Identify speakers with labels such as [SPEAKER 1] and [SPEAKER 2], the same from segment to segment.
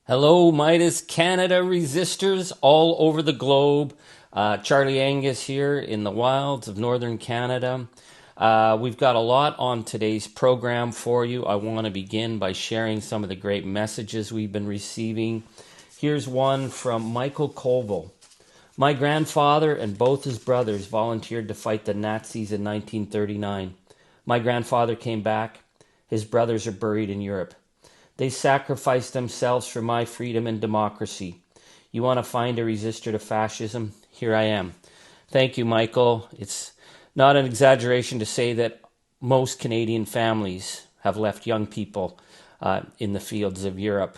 [SPEAKER 1] Hello, Meidas Canada resistors all over the globe. Charlie Angus here in the wilds of northern Canada. We've got a lot on today's program for you. I want to begin by sharing some of the great messages we've been receiving. Here's one from Michael Colville. My grandfather and both his brothers volunteered to fight the Nazis in 1939. My grandfather came back. His brothers are buried in Europe. They sacrificed themselves for my freedom and democracy. You want to find a resistor to fascism? Here I am. Thank you, Michael. It's not an exaggeration to say that most Canadian families have left young people in the fields of Europe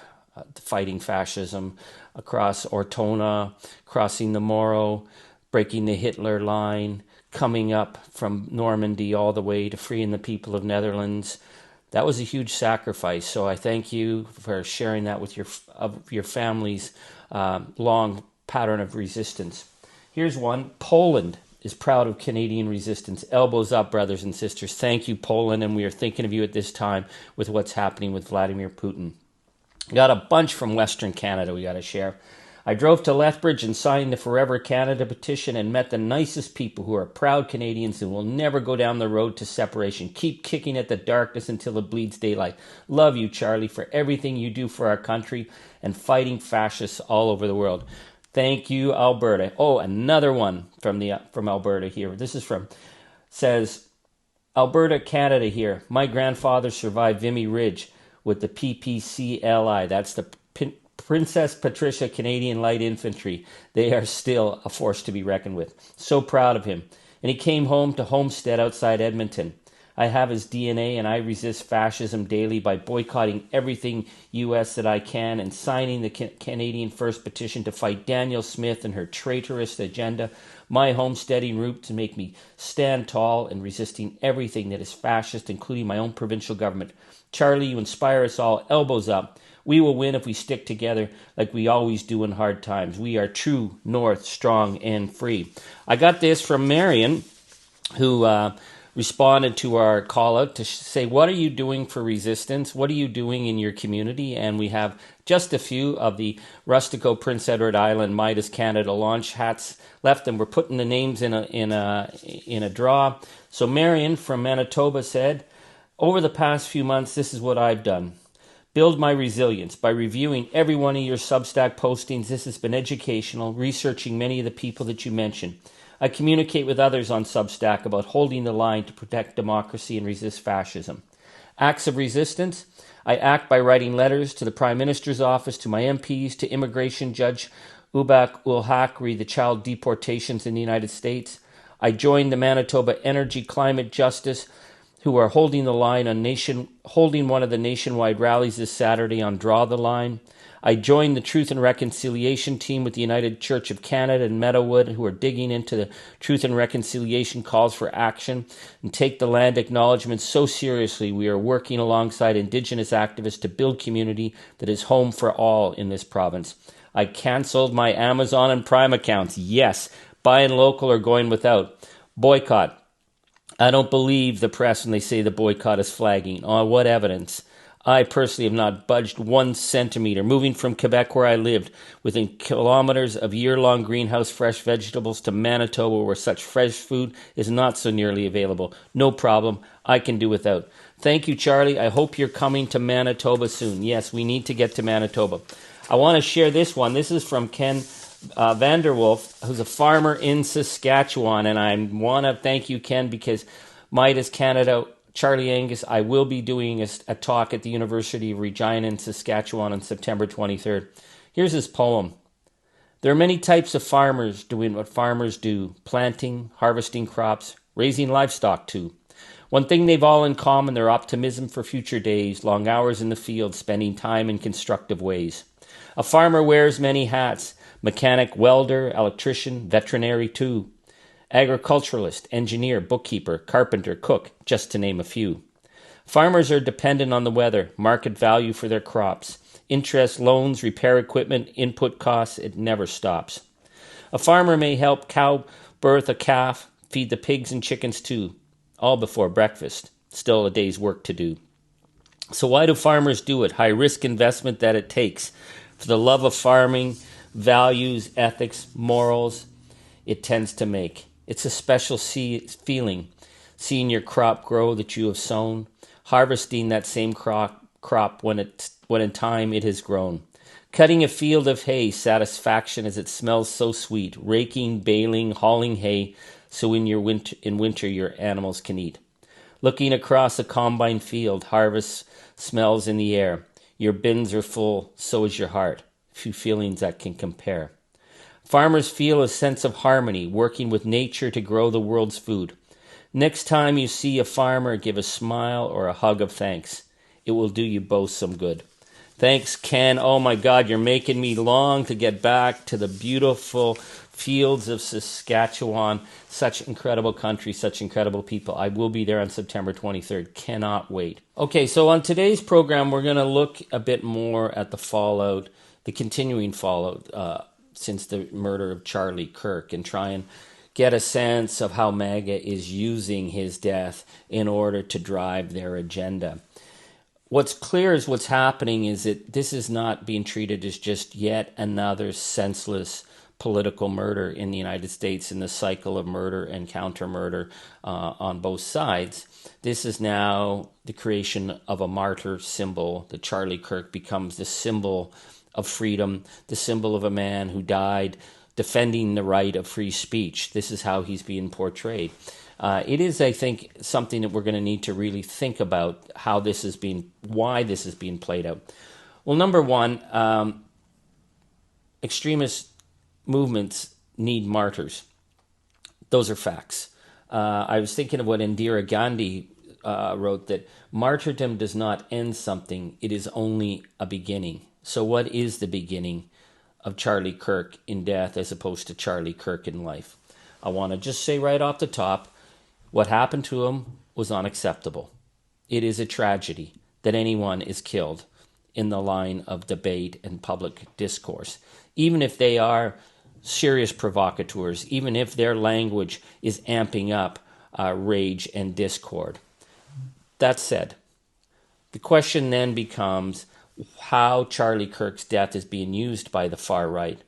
[SPEAKER 1] fighting fascism across Ortona, crossing the Moro, breaking the Hitler line, coming up from Normandy all the way to freeing the people of Netherlands. That was a huge sacrifice, so I thank you for sharing that with your family's long pattern of resistance. Here's one. Poland is proud of Canadian resistance. Elbows up, brothers and sisters. Thank you, Poland, and we are thinking of you at this time with what's happening with Vladimir Putin. Got a bunch from Western Canada we got to share. I drove to Lethbridge and signed the Forever Canada petition and met the nicest people who are proud Canadians and will never go down the road to separation. Keep kicking at the darkness until it bleeds daylight. Love you, Charlie, for everything you do for our country and fighting fascists all over the world. Thank you, Alberta. Oh, another one from Alberta here. This is says, Alberta, Canada here. My grandfather survived Vimy Ridge with the PPCLI. That's the Princess Patricia Canadian Light Infantry. They are still a force to be reckoned with. So proud of him. And he came home to Homestead outside Edmonton. I have his DNA and I resist fascism daily by boycotting everything U.S. that I can and signing the Canadian First petition to fight Daniel Smith and her traitorous agenda. My homesteading roots make me stand tall in resisting everything that is fascist, including my own provincial government. Charlie, you inspire us all. Elbows up. We will win if we stick together like we always do in hard times. We are true, north, strong, and free. I got this from Marion, who responded to our call-out to say, what are you doing for resistance? What are you doing in your community? And we have just a few of the Rustico Prince Edward Island Meidas Canada launch hats left, and we're putting the names in a draw. So Marion from Manitoba said, over the past few months, this is what I've done. Build my resilience by reviewing every one of your Substack postings. This has been educational, researching many of the people that you mentioned. I communicate with others on Substack about holding the line to protect democracy and resist fascism. Acts of resistance. I act by writing letters to the Prime Minister's office, to my MPs, to Immigration Judge Ubak Ulhak re the child deportations in the United States. I joined the Manitoba Energy Climate Justice, who are holding the line on holding one of the nationwide rallies this Saturday on Draw the Line. I joined the Truth and Reconciliation team with the United Church of Canada and Meadowood, who are digging into the Truth and Reconciliation calls for action and take the land acknowledgements so seriously. We are working alongside Indigenous activists to build community that is home for all in this province. I canceled my Amazon and Prime accounts. Yes, buying local or going without. Boycott. I don't believe the press when they say the boycott is flagging. On what evidence? I personally have not budged 1 centimeter, moving from Quebec where I lived, within kilometers of year-long greenhouse fresh vegetables to Manitoba where such fresh food is not so nearly available. No problem. I can do without. Thank you, Charlie. I hope you're coming to Manitoba soon. Yes, we need to get to Manitoba. I want to share this one. This is from Ken Vanderwolf, who's a farmer in Saskatchewan, and I want to thank you, Ken, because Meidas Canada, Charlie Angus, I will be doing a talk at the University of Regina in Saskatchewan on September 23rd. Here's his poem. There are many types of farmers doing what farmers do, planting, harvesting crops, raising livestock too. One thing they've all in common, their optimism for future days, long hours in the field, spending time in constructive ways. A farmer wears many hats, mechanic, welder, electrician, veterinary too. Agriculturalist, engineer, bookkeeper, carpenter, cook, just to name a few. Farmers are dependent on the weather, market value for their crops, interest, loans, repair equipment, input costs, it never stops. A farmer may help cow birth a calf, feed the pigs and chickens too, all before breakfast, still a day's work to do. So why do farmers do it? High risk investment that it takes. For the love of farming, values, ethics, morals, it tends to make. It's a special feeling, seeing your crop grow that you have sown, harvesting that same crop when in time it has grown. Cutting a field of hay, satisfaction as it smells so sweet, raking, baling, hauling hay, so in winter your animals can eat. Looking across a combine field, harvest smells in the air. Your bins are full, so is your heart. Few feelings that can compare. Farmers feel a sense of harmony, working with nature to grow the world's food. Next time you see a farmer, give a smile or a hug of thanks. It will do you both some good. Thanks, Ken. Oh my God, you're making me long to get back to the beautiful fields of Saskatchewan. Such incredible country, such incredible people. I will be there on September 23rd. Cannot wait. Okay, so on today's program, we're going to look a bit more at the fallout, the continuing fallout since the murder of Charlie Kirk, and try and get a sense of how Maga is using his death in order to drive their agenda. What's clear is what's happening is that this is not being treated as just yet another senseless political murder in the United States, in the cycle of murder and counter-murder on both sides. This is now the creation of a martyr symbol. That Charlie Kirk becomes the symbol of freedom, the symbol of a man who died defending the right of free speech. This is how he's being portrayed. It is, I think, something that we're going to need to really think about how this is being, why this is being played out. Well, number one, extremist movements need martyrs. Those are facts. I was thinking of what Indira Gandhi wrote, that martyrdom does not end something, it is only a beginning. So what is the beginning of Charlie Kirk in death as opposed to Charlie Kirk in life? I want to just say right off the top, what happened to him was unacceptable. It is a tragedy that anyone is killed in the line of debate and public discourse, even if they are serious provocateurs, even if their language is amping up rage and discord. That said, the question then becomes how Charlie Kirk's death is being used by the far right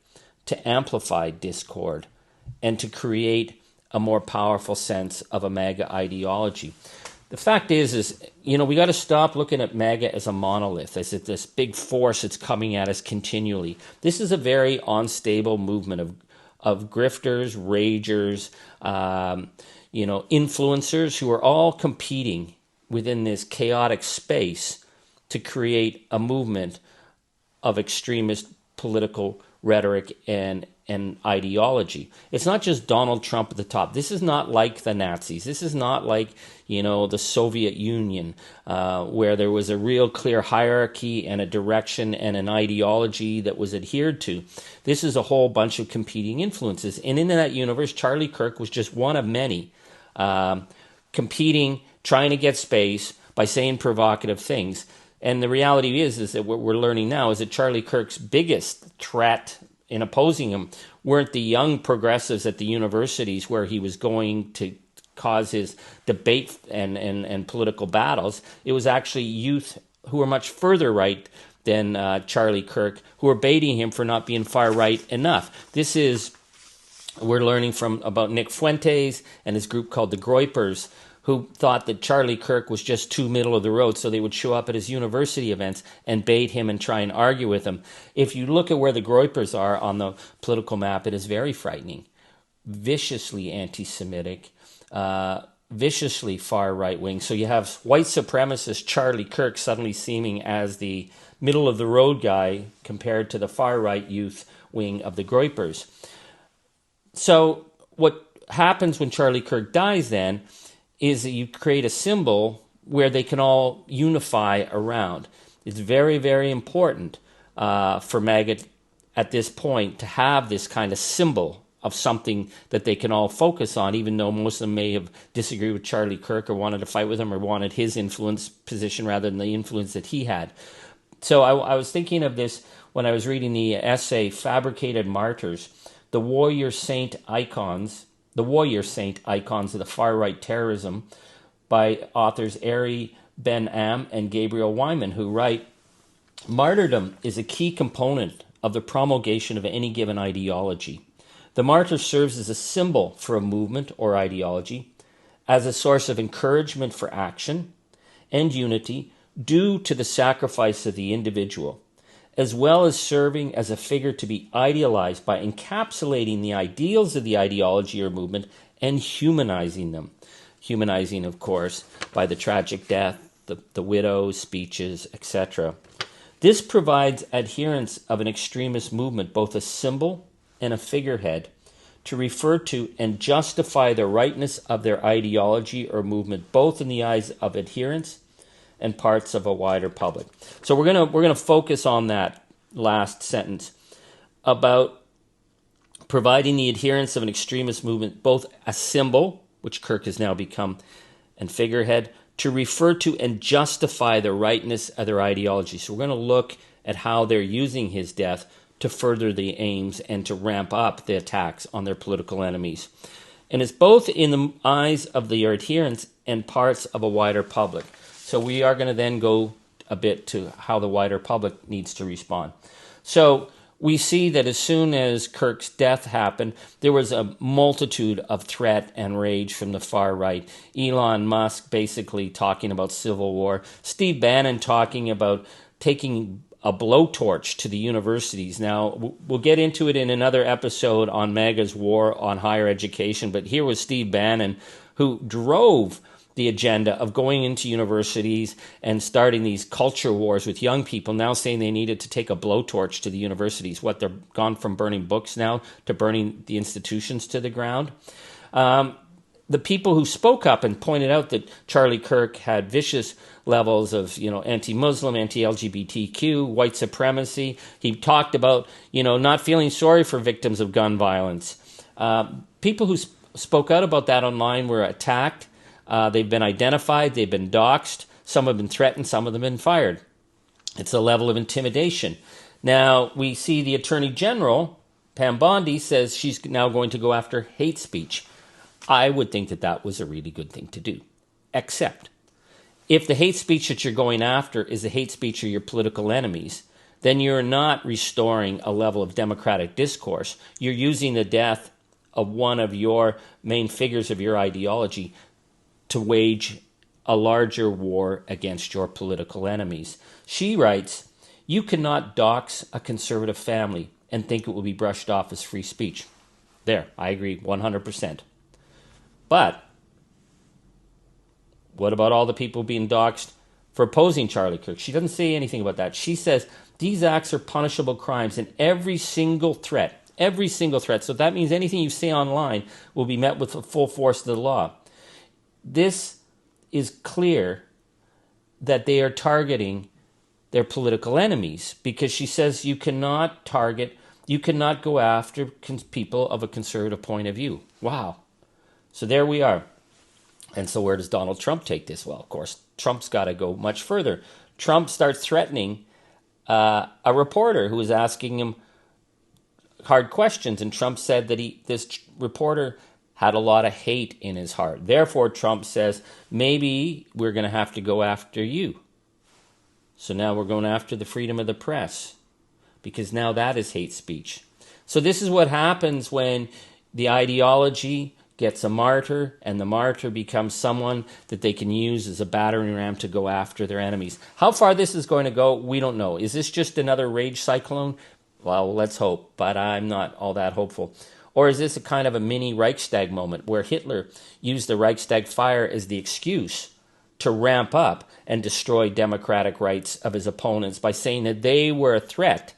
[SPEAKER 1] to amplify discord and to create a more powerful sense of a MAGA ideology. The fact is, we got to stop looking at MAGA as a monolith, as if this big force that's coming at us continually. This is a very unstable movement of grifters, ragers, influencers who are all competing within this chaotic space to create a movement of extremist political rhetoric and ideology. It's not just Donald Trump at the top. This is not like the Nazis. This is not like, the Soviet Union, where there was a real clear hierarchy and a direction and an ideology that was adhered to. This is a whole bunch of competing influences. And in that universe, Charlie Kirk was just one of many competing, trying to get space by saying provocative things. And the reality is that what we're learning now is that Charlie Kirk's biggest threat in opposing him weren't the young progressives at the universities where he was going to cause his debate and political battles. It was actually youth who were much further right than Charlie Kirk, who were baiting him for not being far right enough. We're learning about Nick Fuentes and his group called the Groypers, who thought that Charlie Kirk was just too middle of the road, so they would show up at his university events and bait him and try and argue with him. If you look at where the Groypers are on the political map, it is very frightening. Viciously anti-Semitic, viciously far right-wing. So you have white supremacist Charlie Kirk suddenly seeming as the middle-of-the-road guy compared to the far-right youth wing of the Groypers. So what happens when Charlie Kirk dies then is that you create a symbol where they can all unify around. It's very, very important for MAGA at this point to have this kind of symbol of something that they can all focus on, even though most of them may have disagreed with Charlie Kirk or wanted to fight with him or wanted his influence position rather than the influence that he had. So I was thinking of this when I was reading the essay, Fabricated Martyrs, the warrior saint icons of the far-right terrorism by authors Ari Ben-Am and Gabriel Wyman, who write Martyrdom is a key component of the promulgation of any given ideology. The martyr serves as a symbol for a movement or ideology, as a source of encouragement for action and unity due to the sacrifice of the individual, as well as serving as a figure to be idealized by encapsulating the ideals of the ideology or movement and humanizing them. Humanizing, of course, by the tragic death, the widow's speeches, etc. This provides adherents of an extremist movement both a symbol and a figurehead to refer to and justify the rightness of their ideology or movement, both in the eyes of adherents and parts of a wider public. So we're gonna focus on that last sentence about providing the adherents of an extremist movement both a symbol, which Kirk has now become, and figurehead, to refer to and justify the rightness of their ideology. So we're going to look at how they're using his death to further the aims and to ramp up the attacks on their political enemies. And it's both in the eyes of the adherents and parts of a wider public. So we are going to then go a bit to how the wider public needs to respond. So we see that as soon as Kirk's death happened, there was a multitude of threat and rage from the far right. Elon Musk basically talking about civil war. Steve Bannon talking about taking a blowtorch to the universities. Now, we'll get into it in another episode on Maga's war on higher education, but here was Steve Bannon, who drove the agenda of going into universities and starting these culture wars with young people, now saying they needed to take a blowtorch to the universities. What, they're gone from burning books now to burning the institutions to the ground? The people who spoke up and pointed out that Charlie Kirk had vicious levels of, anti-Muslim, anti-LGBTQ, white supremacy. He talked about, not feeling sorry for victims of gun violence. People who spoke out about that online were attacked. They've been identified, they've been doxxed, some have been threatened, some of them have been fired. It's a level of intimidation. Now, we see the Attorney General, Pam Bondi, says she's now going to go after hate speech. I would think that that was a really good thing to do. Except, if the hate speech that you're going after is the hate speech of your political enemies, then you're not restoring a level of democratic discourse. You're using the death of one of your main figures of your ideology to wage a larger war against your political enemies. She writes, "You cannot dox a conservative family and think it will be brushed off as free speech." There, I agree 100%. But what about all the people being doxxed for opposing Charlie Kirk? She doesn't say anything about that. She says these acts are punishable crimes, and every single threat, so that means anything you say online will be met with the full force of the law. This is clear that they are targeting their political enemies, because she says you cannot go after people of a conservative point of view. Wow. So there we are. And so where does Donald Trump take this? Well, of course, Trump's got to go much further. Trump starts threatening a reporter who was asking him hard questions, and Trump said that this reporter had a lot of hate in his heart. Therefore, Trump says, maybe we're going to have to go after you. So now we're going after the freedom of the press, because now that is hate speech. So this is what happens when the ideology gets a martyr, and the martyr becomes someone that they can use as a battering ram to go after their enemies. How far this is going to go, we don't know. Is this just another rage cyclone? Well, let's hope, but I'm not all that hopeful. Or is this a kind of a mini Reichstag moment where Hitler used the Reichstag fire as the excuse to ramp up and destroy democratic rights of his opponents by saying that they were a threat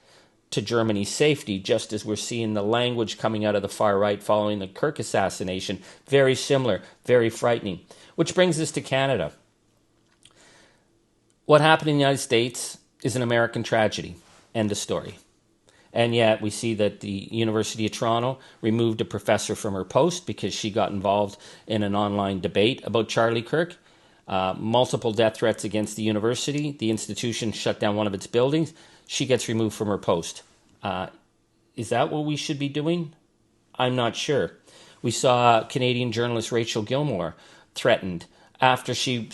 [SPEAKER 1] to Germany's safety, just as we're seeing the language coming out of the far right following the Kirk assassination? Very similar, very frightening. Which brings us to Canada. What happened in the United States is an American tragedy. End of story. And yet we see that the University of Toronto removed a professor from her post because she got involved in an online debate about Charlie Kirk. Multiple death threats against the university. The institution shut down one of its buildings. She gets removed from her post. Is that what we should be doing? I'm not sure. We saw Canadian journalist Rachel Gilmore threatened after she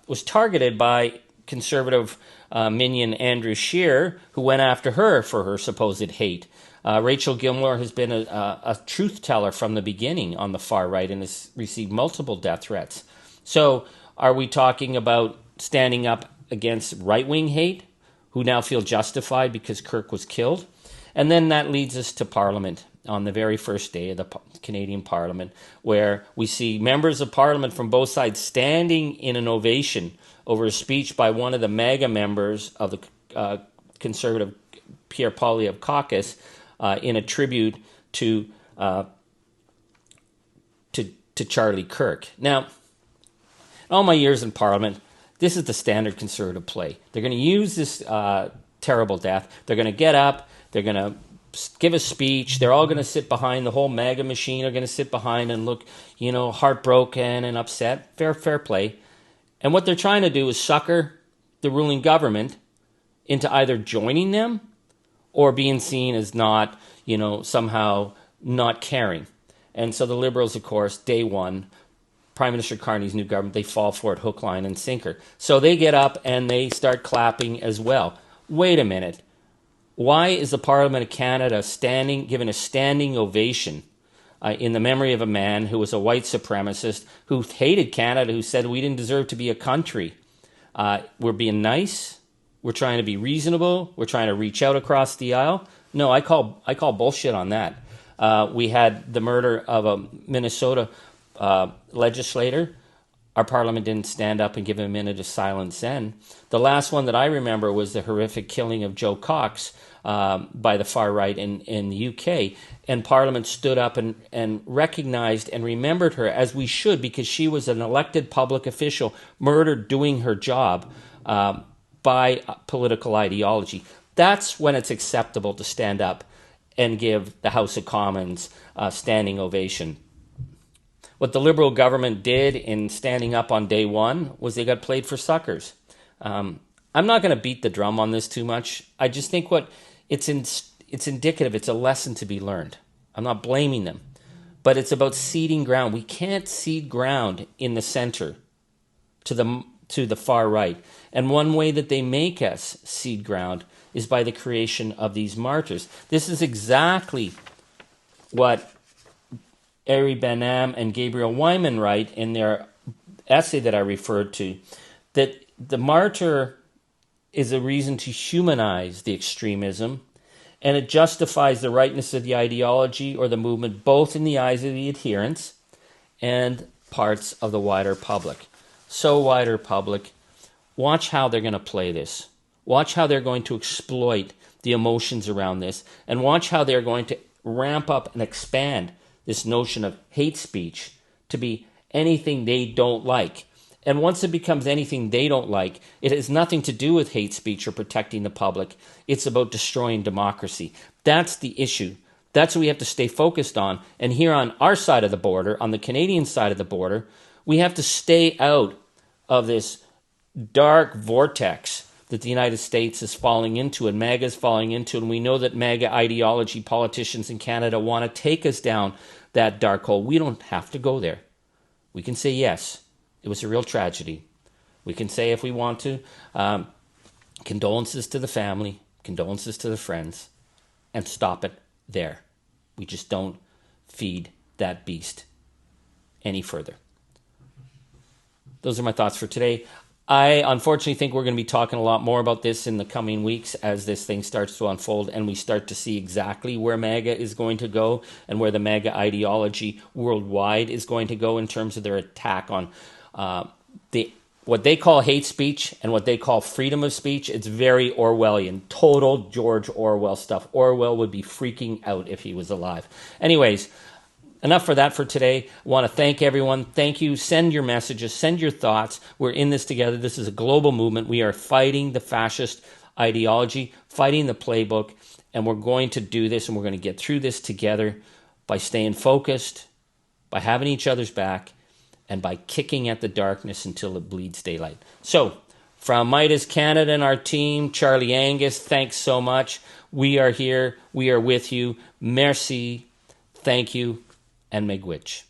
[SPEAKER 1] was targeted by conservative minion Andrew Scheer, who went after her for her supposed hate. Rachel Gilmore has been a truth teller from the beginning on the far right and has received multiple death threats. So are we talking about standing up against right-wing hate, who now feel justified because Kirk was killed? And then that leads us to Parliament on the very first day of the Canadian Parliament, where we see members of Parliament from both sides standing in an ovation over a speech by one of the Maga members of the Conservative Pierre Poilievre caucus in a tribute to Charlie Kirk. Now, all my years in Parliament, this is the standard Conservative play. They're going to use this terrible death. They're going to get up. They're going to give a speech. They're all going to sit behind. The whole MAGA machine are going to sit behind and look, heartbroken and upset. Fair play. And what they're trying to do is sucker the ruling government into either joining them or being seen as not, somehow not caring. And so the Liberals, of course, day one, Prime Minister Carney's new government, they fall for it hook, line, and sinker. So they get up and they start clapping as well. Wait a minute. Why is the Parliament of Canada given a standing ovation in the memory of a man who was a white supremacist, who hated Canada, who said we didn't deserve to be a country? We're being nice. We're trying to be reasonable. We're trying to reach out across the aisle. No, I call bullshit on that. We had the murder of a Minnesota legislator. Our parliament didn't stand up and give him a minute of silence then. The last one that I remember was the horrific killing of Joe Cox by the far right in the UK. And Parliament stood up and recognized and remembered her, as we should, because she was an elected public official murdered doing her job by political ideology. That's when it's acceptable to stand up and give the House of Commons a standing ovation. What the Liberal government did in standing up on day one was they got played for suckers. I'm not going to beat the drum on this too much. I just think it's indicative. It's a lesson to be learned. I'm not blaming them, but it's about ceding ground. We can't cede ground in the center to the far right. And one way that they make us cede ground is by the creation of these martyrs. This is exactly what Ari Ben-Am and Gabriel Wyman write in their essay that I referred to, that the martyr is a reason to humanize the extremism, and it justifies the rightness of the ideology or the movement both in the eyes of the adherents and parts of the wider public. So wider public, watch how they're going to play this. Watch how they're going to exploit the emotions around this, and watch how they're going to ramp up and expand this notion of hate speech to be anything they don't like. And once it becomes anything they don't like, it has nothing to do with hate speech or protecting the public. It's about destroying democracy. That's the issue. That's what we have to stay focused on. And here on our side of the border, on the Canadian side of the border, we have to stay out of this dark vortex that the United States is falling into and MAGA is falling into. And we know that MAGA ideology politicians in Canada want to take us down that dark hole. We don't have to go there. We can say, yes, it was a real tragedy. We can say, if we want to, condolences to the family, condolences to the friends, and stop it there. We just don't feed that beast any further. Those are my thoughts for today. I unfortunately think we're going to be talking a lot more about this in the coming weeks as this thing starts to unfold and we start to see exactly where MAGA is going to go and where the MAGA ideology worldwide is going to go in terms of their attack on what they call hate speech and what they call freedom of speech. It's very Orwellian, total George Orwell stuff. Orwell would be freaking out if he was alive. Anyways, enough for that for today. I want to thank everyone. Thank you. Send your messages. Send your thoughts. We're in this together. This is a global movement. We are fighting the fascist ideology, fighting the playbook, and we're going to do this, and we're going to get through this together by staying focused, by having each other's back, and by kicking at the darkness until it bleeds daylight. So, from Meidas Canada and our team, Charlie Angus, thanks so much. We are here. We are with you. Merci. Thank you. And Megwitch.